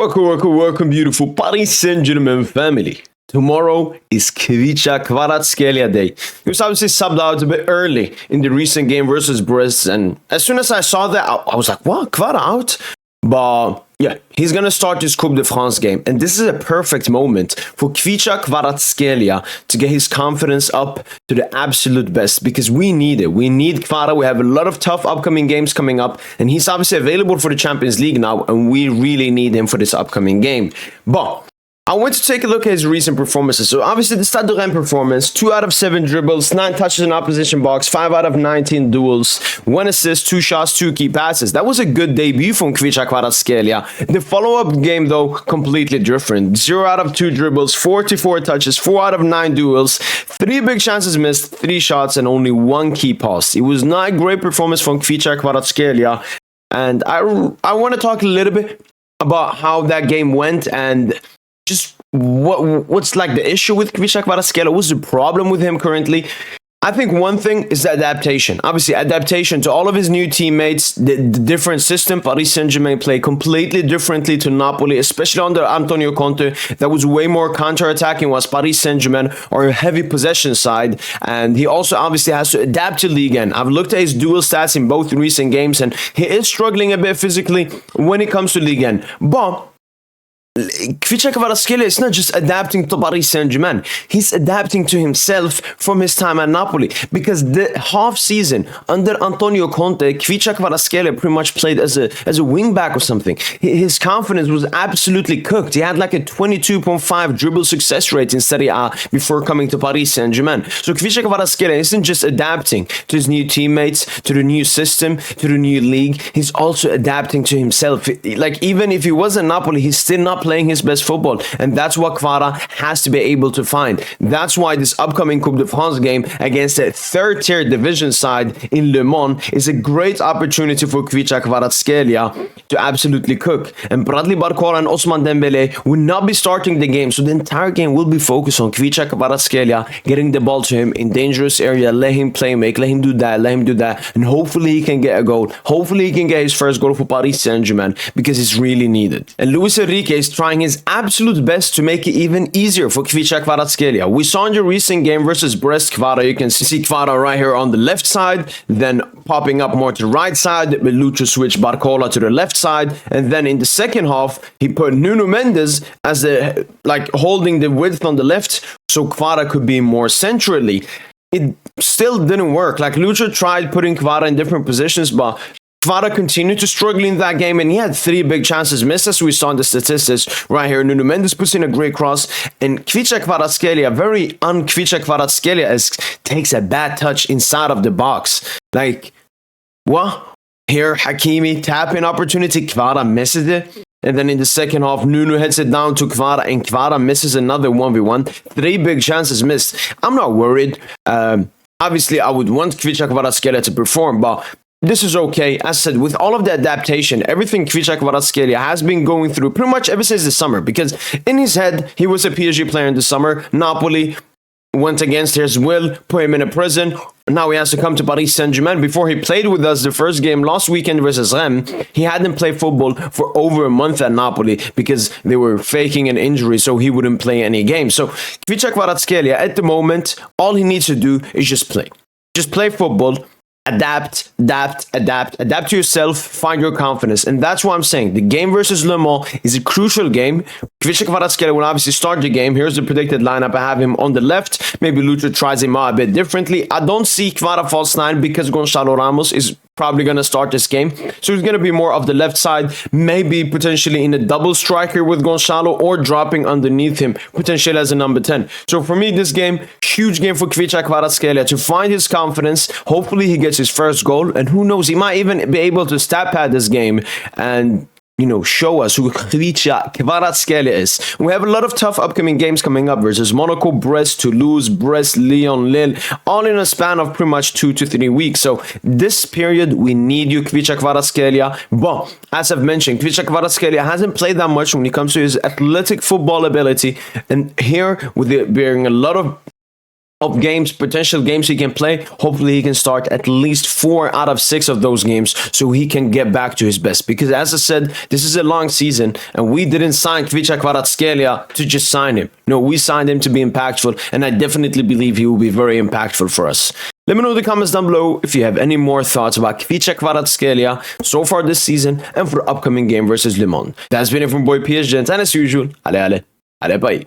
Welcome, beautiful Paris Saint Germain family. Tomorrow is Kvicha Kvaratskhelia day. He was obviously subbed out a bit early in the recent game versus Brest, and as soon as I saw that, I was like, what? Kvara out? But yeah, he's going to start this Coupe De France game, and this is a perfect moment for Kvicha Kvaratskhelia to get his confidence up to the absolute best, because we need it. We need Kvara. We have a lot of tough upcoming games coming up, and he's obviously available for the Champions League now, and we really need him for this upcoming game. But I want to take a look at his recent performances. So obviously the Stade de Rennes performance, 2 out of 7 dribbles, 9 touches in opposition box, 5 out of 19 duels, 1 assist, 2 shots, 2 key passes. That was a good debut from Kvicha Kvaratskhelia. The follow-up game, though, completely different. 0 out of 2 dribbles, 44 touches, 4 out of 9 duels, 3 big chances missed, 3 shots, and only 1 key pass. It was not a great performance from Kvicha Kvaratskhelia. And I want to talk a little bit about how that game went and just what's like the issue with Kvicha Kvaratskhelia. What's the problem with him currently? I think one thing is the adaptation. Obviously, adaptation to all of his new teammates, the different system. Paris Saint Germain play completely differently to Napoli, especially under Antonio Conte. That was way more counter-attacking, whilst Paris Saint Germain are a heavy possession side. And he also obviously has to adapt to Ligue 1. I've looked at his dual stats in both recent games, and he is struggling a bit physically when it comes to Ligue 1. But Kvicha Kvaratskhelia is not just adapting to Paris Saint Germain, he's adapting to himself from his time at Napoli, because the half season under Antonio Conte, Kvicha Kvaratskhelia pretty much played as a wing back or something. His confidence was absolutely cooked. He had like a 22.5 dribble success rate in Serie A before coming to Paris Saint Germain. So Kvicha Kvaratskhelia isn't just adapting to his new teammates, to the new system, to the new league, he's also adapting to himself. Like, even if he was at Napoli, he's still not playing his best football, and that's what Kvara has to be able to find. That's why this upcoming Coupe de France game against a third-tier division side in Le Mans is a great opportunity for Kvicha Kvaratskhelia to absolutely cook. And Bradley Barcola and Ousmane Dembele will not be starting the game, so the entire game will be focused on Kvicha Kvaratskhelia getting the ball to him in dangerous area, let him play make, let him do that, and hopefully he can get a goal. Hopefully he can get his first goal for Paris Saint Germain, because it's really needed. And Luis Enrique is trying his absolute best to make it even easier for Kvicha Kvaratskhelia. We saw in the recent game versus Brest, Kvara, you can see Kvara right here on the left side, then popping up more to the right side, Lucho switched Barcola to the left side, and then in the second half, he put Nuno Mendes as holding the width on the left, so Kvara could be more centrally. It still didn't work. Like, Lucho tried putting Kvara in different positions, but Kvara continued to struggle in that game, and he had 3 big chances missed, as we saw in the statistics right here. Nuno Mendes puts in a great cross, and Kvicha Kvaratskhelia, very un-Kvicha Kvaratskhelia, takes a bad touch inside of the box. Like, what? Here, Hakimi, tap-in opportunity, Kvara misses it. And then in the second half, Nuno heads it down to Kvara, and Kvara misses another 1v1. 3 big chances missed. I'm not worried. Obviously, I would want Kvicha Kvaratskhelia to perform, but this is okay. As I said, with all of the adaptation, everything Kvicha Kvaratskhelia has been going through pretty much ever since the summer, because in his head, he was a PSG player in the summer. Napoli went against his will, put him in a prison. Now he has to come to Paris Saint Germain. Before he played with us the first game last weekend versus Rennes, he hadn't played football for over a month at Napoli because they were faking an injury, so he wouldn't play any games. So Kvicha Kvaratskhelia, at the moment, all he needs to do is just play. Just play football. Adapt to yourself, find your confidence. And that's what I'm saying. The game versus Le Mans is a crucial game. Kvicha Kvaratskhelia will obviously start the game. Here's the predicted lineup. I have him on the left. Maybe Lucho tries him out a bit differently. I don't see Kvara false 9 because Gonçalo Ramos is probably going to start this game. So he's going to be more of the left side, maybe potentially in a double striker with Gonçalo, or dropping underneath him, potentially as a number 10. So for me, this game, huge game for Kvicha Kvaratskhelia to find his confidence. Hopefully he gets his first goal, and who knows, he might even be able to stat pad this game and show us who Kvicha Kvaratskhelia is. We have a lot of tough upcoming games coming up versus Monaco, Brest, Toulouse, Brest, Lyon, Lille, all in a span of pretty much 2 to 3 weeks. So this period, we need you, Kvicha Kvaratskhelia. But as I've mentioned, Kvicha Kvaratskhelia hasn't played that much when it comes to his athletic football ability. And here, with it being a lot of of games, potential games he can play, hopefully he can start at least 4 out of 6 of those games so he can get back to his best. Because as I said, this is a long season and we didn't sign Kvicha Kvaratskhelia to just sign him. No, we signed him to be impactful, and I definitely believe he will be very impactful for us. Let me know in the comments down below if you have any more thoughts about Kvicha Kvaratskhelia so far this season and for the upcoming game versus Le Mans. That's been it from boy PSGINT, and as usual, allez, bye.